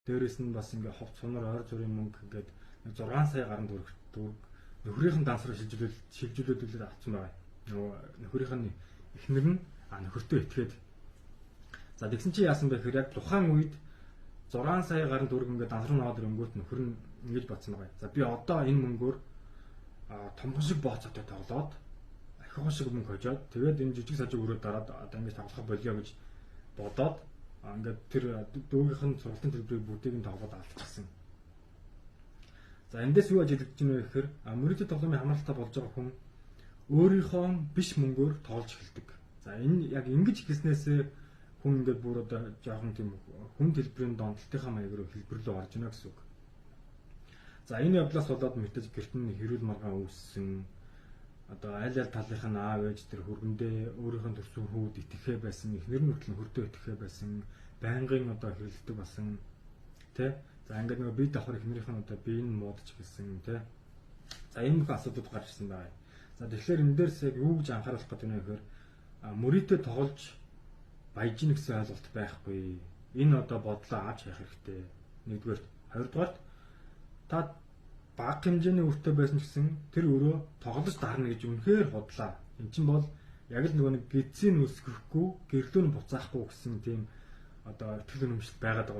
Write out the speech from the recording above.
Дээрээс нь бас ингээ ховц сунар ойр зүрийн мөнгө ингээд 6 сая гаруй төгрөг нөхрийнхэн дансруу шилжүүлээд авсан байгаа. Нөгөө нөхрийнх нь эхнэр нь нөхөртөө итгээд за тэгсэн чи яасан бэ гэхээр яг тухайн үед 6 сая гаруй төгрөг ингээд дансруу наваад ирэнгүүт нөхөр нь ингэж бодсон байгаа. За би одоо энэ мөнгөөр томхон шиг бооцоотой тоглоод ахиухан шиг мөнгө хожоод тэгээд энэ жижиг сажиг өрөө дараад одоо ингэж тоглох болио гэж бодоод ингээд тэр дүүгийнх нь сургалтын төлбөрийг бүгдийг нь тоглоод алдчихсан. За эндээс юу ажиглаж байна вэ гэхээр мөрөдө тоглоомын хамааралтай болж байгаа хүн өөрийнхөө биш мөнгөөр тоглож эхэлдэг. За энэ яг ингэж эхэлснээс хүн ингээд бүр одоо жоохон тийм хүн төлбөрийн донтолтынхаа маягаар хэлбэрлүү орж ийнэ гэсэн үг. За энэ явдлаас болоод мэдээж гэрт нь хэрүүл маргаан үүссэн. Одоо аль талынх нь аав ээж тэр хөргөндөө өөрийнхөө төрсөн хүүд итгэхээ байсан, эхнэр нь хүртэл хөрдөө итгэхээ байсан, байнгын одоо хэрэлдэг болсон тий. За ингээд нөгөө бие давхар эхнэрийнх нь одоо бие нь муудаж гэлсэн тий. За энэ бүх асуудууд гарч ирсэн байна. За тэгэхээр энэ дээрс яг юу гэж анхааруулах гэдэг нь вэ гэхээр мөрөдөө тоглож баяжин гэсэн ойлголт байхгүй. Энэ одоо бодлоо авч явах хэрэгтэй. Нэгдүгээр, хоёрдугаар та бага хэмжээний өртөө байсан гэсэн тэр өрөө тоглож дарна гэж үнэхээр бодлаа. Эн чинь бол яг л нөгөө нэг гидсийн үсгэхгүй, гэрлүүн буцаахгүй гэсэн тийм одоо итгэл үнэмшил байгаад байгаа.